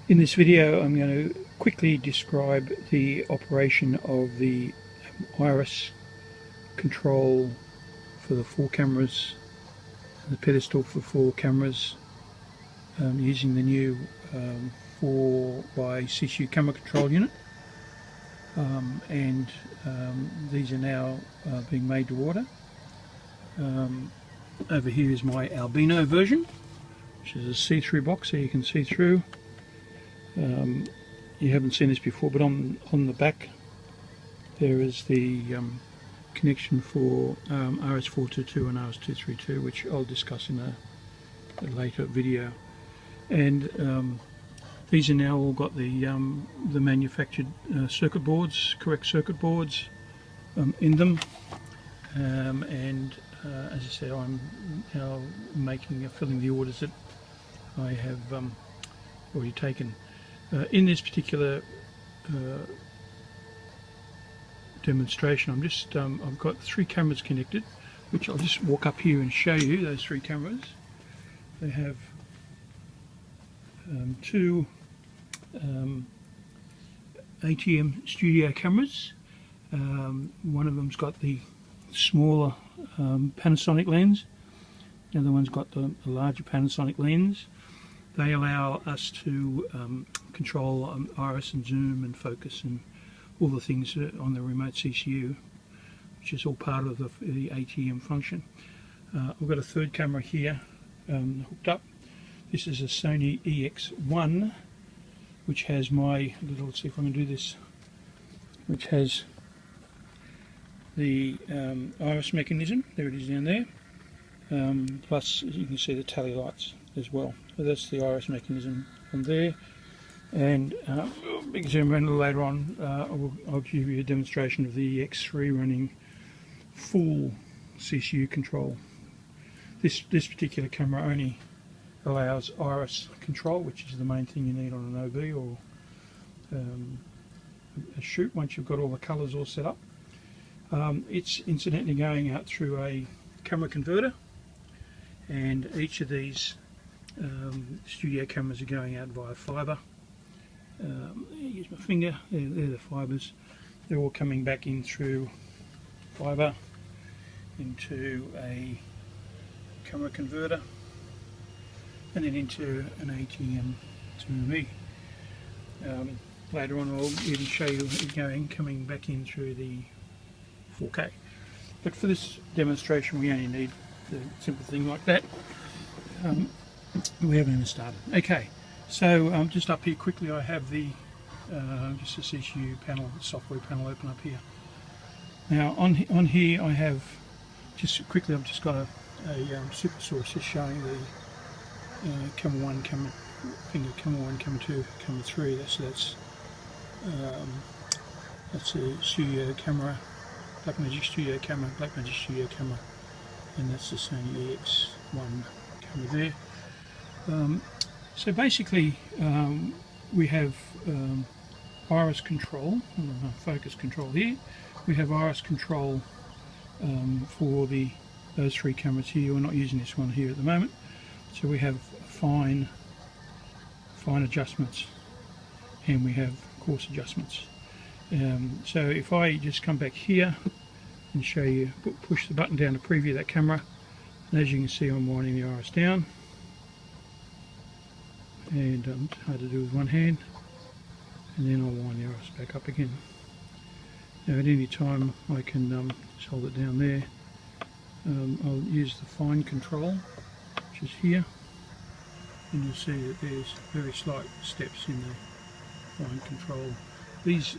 In this video I'm going to quickly describe the operation of the IRIS control for the 4 cameras, the pedestal for 4 cameras, using the new 4x camera control unit, and these are now being made to order. Over here is my albino version, which is a see-through box, so you can see through. You haven't seen this before, but on the back there is the connection for RS422 and RS232, which I'll discuss in a later video. And these are now all got the manufactured circuit boards, correct circuit boards in them, and as I said, I'm now filling the orders that I have already taken. In this particular demonstration, I've got 3 cameras connected, which I'll just walk up here and show you. Those 3 cameras, they have 2 ATEM Studio cameras. One of them's got the smaller Panasonic lens, the other one's got the larger Panasonic lens. They allow us to control iris and zoom and focus and all the things on the remote CCU, which is all part of the ATEM function. I've got a 3rd camera here hooked up. This is a Sony EX1, which has my little, let's see if I can do this, which has the iris mechanism. There it is down there. Plus you can see the tally lights as well. So that's the iris mechanism from there. And big zoom around a little later on, I'll give you a demonstration of the EX3 running full CCU control. This particular camera only allows iris control, which is the main thing you need on an OB or a shoot once you've got all the colours all set up. It's incidentally going out through a camera converter, and each of these studio cameras are going out via fibre. Use my finger, they're the fibres. They're all coming back in through fibre into a camera converter and then into an ATEM to me. Later on I'll even show you it coming back in through the 4K. But for this demonstration we only need the simple thing like that. We haven't even started. Okay, so just up here quickly I have the just a CCU panel, software panel open up here. Now on here I have, just quickly, I've just got a super source just showing the camera 1, camera 1, camera 2, camera 3. That's a studio camera, Blackmagic Studio Camera, Blackmagic Studio Camera, and that's the Sony EX1 camera there. So basically we have iris control, focus control here. We have iris control for those 3 cameras here. We're not using this one here at the moment. So we have fine adjustments and we have coarse adjustments. So if I just come back here and show you, push the button down to preview that camera, and as you can see I'm winding the iris down, and it's hard to do with one hand, and then I'll wind the iris back up again. Now at any time I can just hold it down there. I'll use the fine control, which is here, and you'll see that there's very slight steps in the fine control. These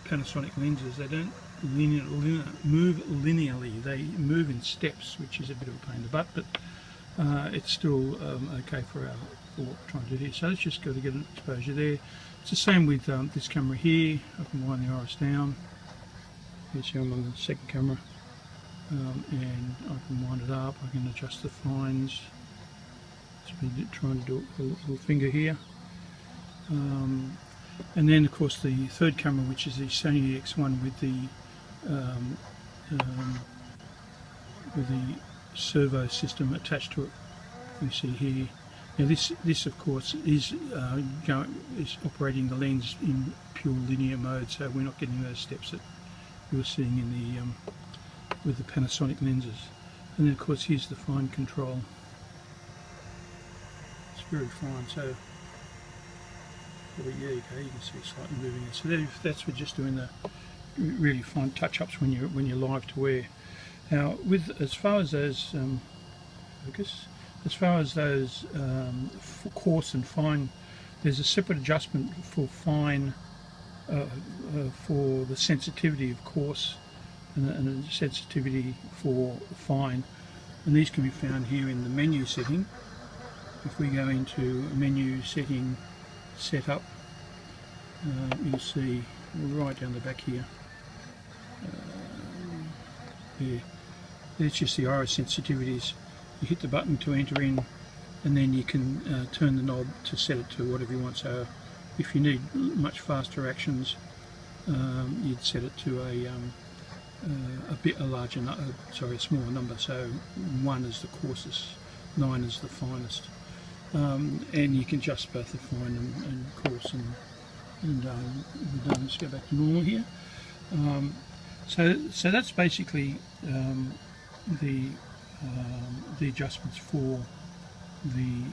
Panasonic lenses, they don't move linearly, they move in steps, which is a bit of a pain in the butt, but it's still okay for what we're trying to do here. So let's just go to get an exposure there. It's the same with this camera here. I can wind the iris down. You see I'm on the 2nd camera, and I can wind it up. I can adjust the fines. Just be trying to do it with a little finger here. And then of course the 3rd camera, which is the Sony EX1 with the servo system attached to it. You see here Now this of course is operating the lens in pure linear mode, so we're not getting those steps that you were seeing in the with the Panasonic lenses. And then of course here's the fine control. It's very fine, so yeah, you can see it slightly moving it. So that's for just doing the really fine touch-ups when you're live to wear. Now, as far as those coarse and fine, there's a separate adjustment for fine, for the sensitivity of coarse and a sensitivity for fine, and these can be found here in the menu setting. If we go into menu setting, setup, you'll see right down the back here. There's just the iris sensitivities. You hit the button to enter in, and then you can turn the knob to set it to whatever you want. So if you need much faster actions, you'd set it to a smaller number. So 1 is the coarsest, 9 is the finest, and you can adjust both the fine and coarse. And let's go back to normal here. So that's basically the adjustments for the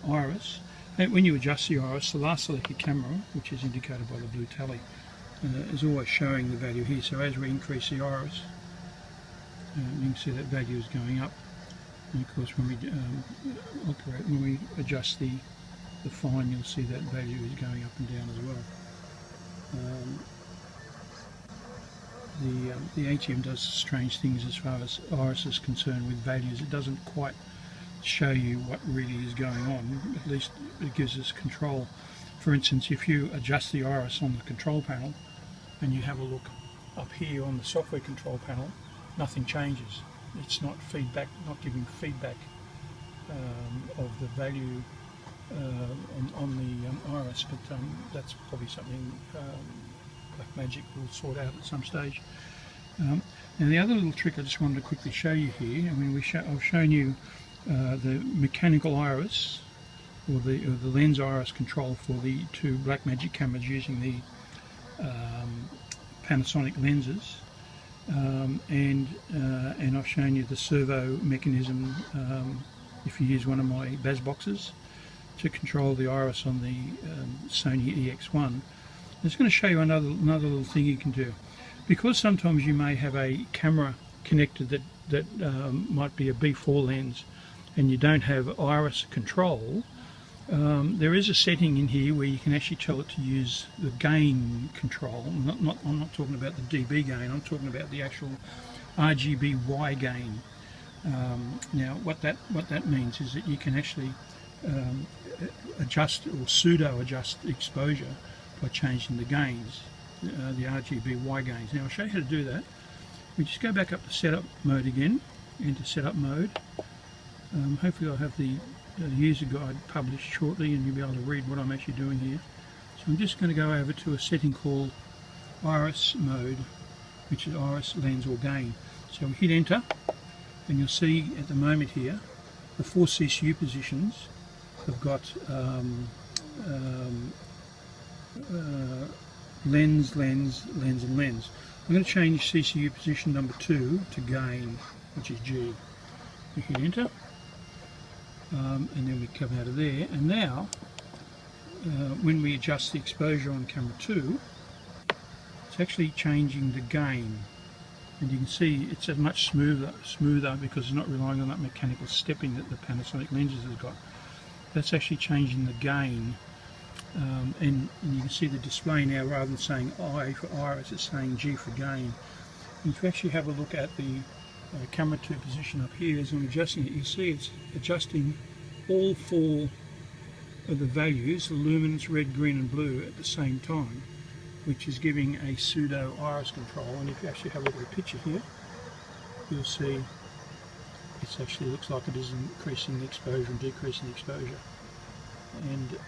iris. And when you adjust the iris, the last selected camera, which is indicated by the blue tally, is always showing the value here. So as we increase the iris, you can see that value is going up. And of course, when we adjust the fine, you'll see that value is going up and down as well. The ATEM does strange things as far as iris is concerned with values. It doesn't quite show you what really is going on. At least it gives us control. For instance, if you adjust the iris on the control panel and you have a look up here on the software control panel, nothing changes. It's not feedback, not giving feedback of the value on the iris, but that's probably something Blackmagic will sort out at some stage. And the other little trick I just wanted to quickly show you here, I mean, I've shown you the mechanical iris, or the lens iris control for the two Blackmagic cameras using the Panasonic lenses, and I've shown you the servo mechanism if you use one of my BAS boxes to control the iris on the Sony EX1. I'm just going to show you another little thing you can do. Because sometimes you may have a camera connected that might be a B4 lens and you don't have iris control, there is a setting in here where you can actually tell it to use the gain control. I'm not talking about the dB gain, I'm talking about the actual RGB-Y gain. Now what that means is that you can actually adjust or pseudo adjust exposure by changing the gains, the RGB-Y gains. Now I'll show you how to do that. We just go back up to setup mode again, into setup mode. Hopefully I'll have the user guide published shortly and you'll be able to read what I'm actually doing here. So I'm just going to go over to a setting called IRIS mode, which is IRIS lens or gain. So we hit enter and you'll see at the moment here the 4 CCU positions have got lens, lens, lens and lens. I'm going to change CCU position number 2 to gain, which is G. We hit enter, and then we come out of there, and now when we adjust the exposure on camera 2, it's actually changing the gain, and you can see it's a much smoother because it's not relying on that mechanical stepping that the Panasonic lenses have got. That's actually changing the gain. And you can see the display now, rather than saying I for iris, it's saying G for gain. And if you actually have a look at the camera 2 position up here, as I'm adjusting it, you see it's adjusting all 4 of the values, the luminance, red, green and blue, at the same time, which is giving a pseudo iris control. And if you actually have a look at the picture here, you'll see it actually looks like it is increasing the exposure and decreasing the exposure. And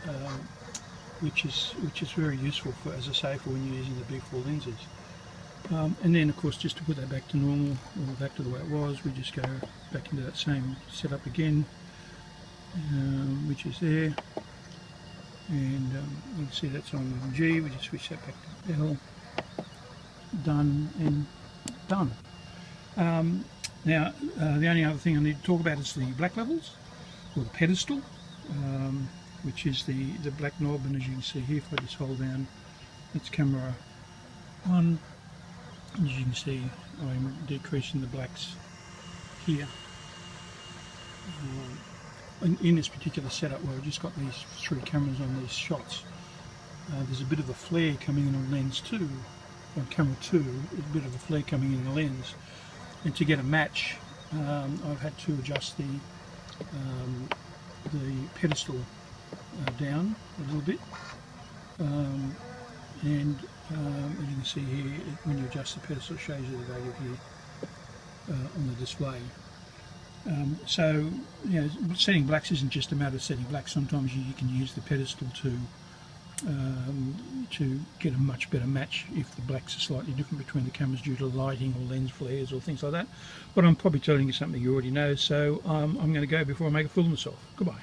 which is very useful for, as I say, for when you're using the B4 lenses. And then of course, just to put that back to normal, or back to the way it was, we just go back into that same setup again, which is there, and you can see that's on G. We just switch that back to L. Done and done. Now the only other thing I need to talk about is the black levels, or the pedestal, which is the black knob, and as you can see here, if I just hold down, that's camera 1, and as you can see I'm decreasing the blacks here. In this particular setup where I've just got these 3 cameras on these shots, there's a bit of a flare coming in on lens 2. On camera 2, there's a bit of a flare coming in the lens, and to get a match I've had to adjust the pedestal down a little bit, and as you can see here, when you adjust the pedestal, it shows you the value here on the display. So, you know, setting blacks isn't just a matter of setting blacks. Sometimes you can use the pedestal to get a much better match if the blacks are slightly different between the cameras due to lighting or lens flares or things like that. But I'm probably telling you something you already know, so I'm going to go before I make a fool of myself. Goodbye.